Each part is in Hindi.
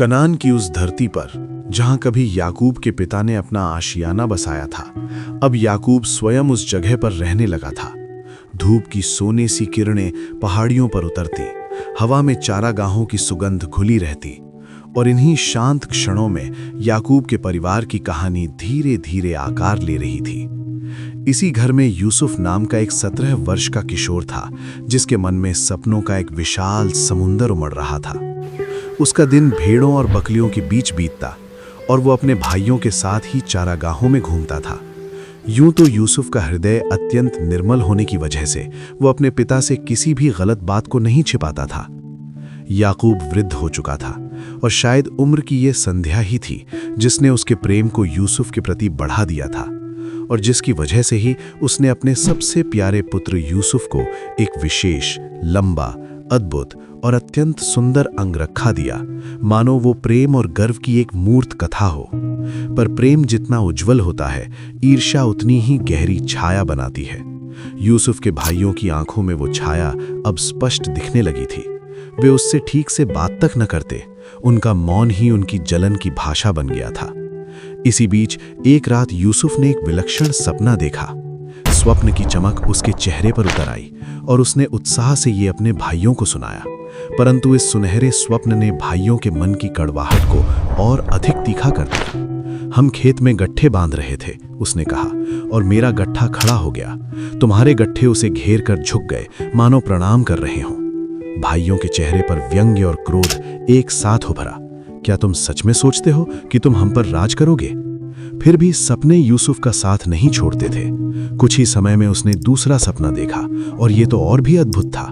कनान की उस धरती पर जहां कभी याकूब के पिता ने अपना आशियाना बसाया था, अब याकूब स्वयं उस जगह पर रहने लगा था। धूप की सोने सी किरणें पहाड़ियों पर उतरती, हवा में चारागाहों की सुगंध घुली रहती, और इन्हीं शांत क्षणों में याकूब के परिवार की कहानी धीरे धीरे आकार ले रही थी। इसी घर में यूसुफ नाम का एक 17 वर्ष का किशोर था, जिसके मन में सपनों का एक विशाल समुंदर उमड़ रहा था। उसका दिन भेड़ों और बकरियों के बीच बीतता और वो अपने भाइयों के साथ ही चारागाहों में घूमता था। यूं तो यूसुफ का हृदय अत्यंत निर्मल होने की वजह से वो अपने पिता से किसी भी गलत बात को नहीं छिपाता था। याकूब वृद्ध हो चुका था और शायद उम्र की ये संध्या ही थी जिसने उसके प्रेम को यूसुफ के प्रति बढ़ा दिया था, और जिसकी वजह से ही उसने अपने सबसे प्यारे पुत्र यूसुफ को एक विशेष, लंबा, अद्भुत और अत्यंत सुंदर अंगरखा दिया, मानो वो प्रेम और गर्व की एक मूर्त कथा हो। पर प्रेम जितना उज्जवल होता है, ईर्ष्या उतनी ही गहरी छाया बनाती है। यूसुफ के भाइयों की आंखों में वो छाया अब स्पष्ट दिखने लगी थी। वे उससे ठीक से बात तक न करते, उनका मौन ही उनकी जलन की भाषा बन गया था। इसी बीच एक रात यूसुफ ने एक विलक्षण सपना देखा। स्वप्न की चमक उसके चेहरे पर उतर आई और उसने उत्साह से ये अपने भाइयों को सुनाया, परंतु इस सुनहरे स्वप्न ने भाइयों के मन की कड़वाहट को और अधिक तीखा कर दिया। हम खेत में गट्ठे बांध रहे थे, उसने कहा, और मेरा गट्ठा खड़ा हो गया। तुम्हारे गट्ठे उसे घेर कर झुक गए, मानो प्रणाम कर रहे हों। भाइयों के चेहरे पर व्यंग्य और क्रोध एक साथ उभरा। क्या तुम सच में सोचते हो कि तुम हम पर राज करोगे? फिर भी सपने यूसुफ का साथ नहीं छोड़ते थे। कुछ ही समय में उसने दूसरा सपना देखा, और ये तो और भी अद्भुत था।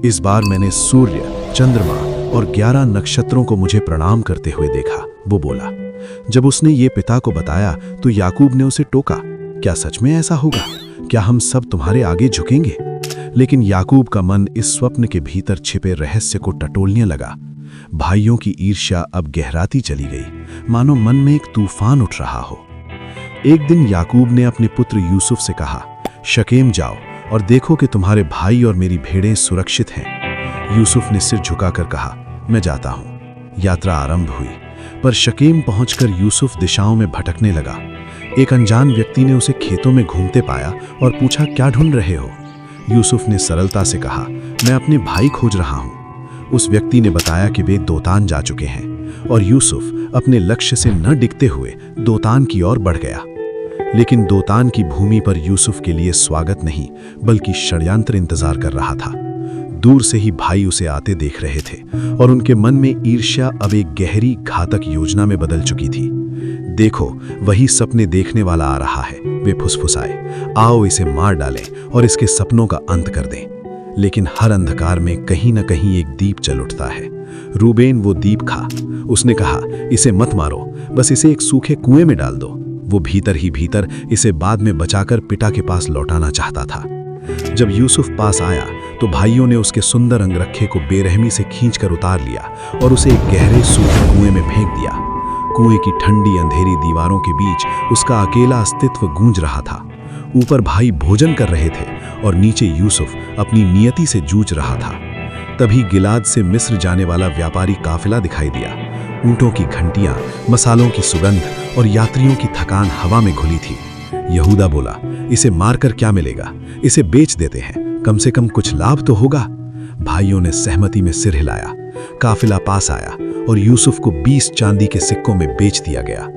इस बार मैंने सूर्य, चंद्रमा और 11 नक्षत्रों को मुझे प्रणाम करते हुए देखा, वो बोला। जब उसने ये पिता को बताया तो याकूब ने उसे टोका, क्या सच में ऐसा होगा? क्या हम सब तुम्हारे आगे झुकेंगे? लेकिन याकूब का मन इस स्वप्न के भीतर छिपे रहस्य को टटोलने लगा। भाइयों की ईर्ष्या अब गहराती चली गई, मानो मन में एक तूफान उठ रहा हो। एक दिन याकूब ने अपने पुत्र यूसुफ से कहा, शकेम जाओ और देखो कि तुम्हारे भाई और मेरी भेड़ें सुरक्षित हैं। यूसुफ ने सिर झुकाकर कहा, मैं जाता हूं। यात्रा आरंभ हुई, पर शकेम पहुंचकर यूसुफ दिशाओं में भटकने लगा। एक अनजान व्यक्ति ने उसे खेतों में घूमते पाया और पूछा, क्या ढूंढ रहे हो? यूसुफ ने सरलता से कहा, मैं अपने भाई खोज रहा हूं। उस व्यक्ति ने बताया कि वे दोतान जा चुके हैं, और यूसुफ अपने लक्ष्य से न डिगते हुए दोतान की ओर बढ़ गया। लेकिन दोतान की भूमि पर यूसुफ के लिए स्वागत नहीं, बल्कि षड्यंत्र इंतजार कर रहा था। दूर से ही भाई उसे आते देख रहे थे, और उनके मन में ईर्ष्या अब एक गहरी घातक योजना में बदल चुकी थी। देखो, वही सपने देखने वाला आ रहा है, वे फुसफुसाए। आओ इसे मार डालें और इसके सपनों का अंत कर दें। लेकिन हर अंधकार में कहीं न कहीं एक दीप जल उठता है। रूबेन वो दीप खा। उसने कहा, इसे मत मारो, बस इसे एक सूखे कुएं में डाल दो। वो भीतर ही भीतर इसे बाद में बचाकर पिता के पास लौटाना चाहता था। जब यूसुफ पास आया तो भाइयों ने उसके सुंदर अंगरखे को बेरहमी से खींचकर उतार लिया और उसे एक गहरे सूखे कुएं में फेंक दिया। कुएं की ठंडी अंधेरी दीवारों के बीच उसका अकेला अस्तित्व गूंज रहा था। ऊपर भाई भोजन कर रहे थे और नीचे यूसुफ अपनी नियति से जूझ रहा था। तभी गिलाद से मिस्र जाने वाला व्यापारी काफिला दिखाई दिया। ऊंटों की घंटियां, मसालों की सुगंध और यात्रियों की थकान हवा में घुली थी। यहूदा बोला, इसे मारकर क्या मिलेगा? इसे बेच देते हैं, कम से कम कुछ लाभ तो होगा। भाइयों ने सहमति में सिर हिलाया। काफिला पास आया और यूसुफ को 20 चांदी के सिक्कों में बेच दिया गया।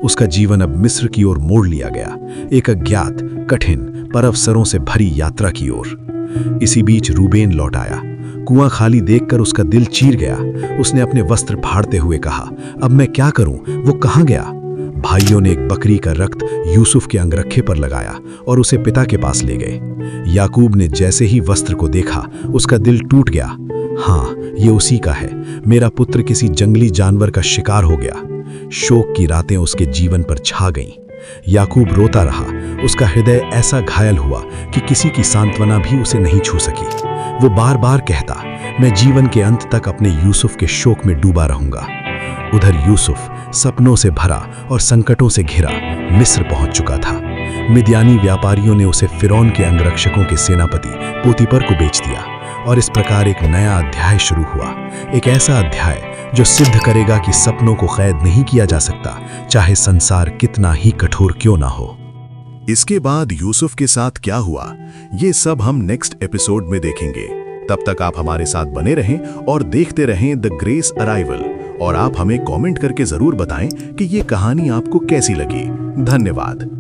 उसका जीवन अब मिस्र की ओर मोड़ लिया गया, एक अज्ञात, कठिन पर अवसरों से भरी यात्रा की ओर। इसी बीच रूबेन लौट आया। कुआं खाली देखकर उसका दिल चीर गया। उसने अपने वस्त्र फाड़ते हुए कहा, अब मैं क्या करूं? वो कहां गया? भाइयों ने एक बकरी का रक्त यूसुफ के अंगरखे पर लगाया और उसे पिता के पास ले गए। याकूब ने जैसे ही वस्त्र को देखा, उसका दिल टूट गया। हाँ, ये उसी का है। मेरा पुत्र किसी जंगली जानवर का शिकार हो गया। शोक की रातें उसके जीवन पर छा गईं। याकूब रोता रहा। उसका हृदय ऐसा घायल हुआ कि किसी की सांत्वना भी उसे नहीं छू सकी। वो बार बार कहता, मैं जीवन के अंत तक अपने यूसुफ के शोक में डूबा रहूंगा। उधर यूसुफ सपनों से भरा और संकटों से घिरा मिस्र पहुंच चुका था। मिद्यानी व्यापारियों ने उसे फिरौन के अंगरक्षकों के सेनापति पोतीपर को बेच दिया और इस प्रकार एक नया अध्याय शुरू हुआ। एक ऐसा अध्याय जो सिद्ध करेगा कि सपनों को कैद नहीं किया जा सकता, चाहे संसार कितना ही कठोर क्यों ना हो। इसके बाद यूसुफ के साथ क्या हुआ, ये सब हम नेक्स्ट एपिसोड में देखेंगे। तब तक आप हमारे साथ बने रहें और देखते रहें द ग्रेस अराइवल। और आप हमें कमेंट करके जरूर बताएं कि ये कहानी आपको कैसी लगी। धन्यवाद।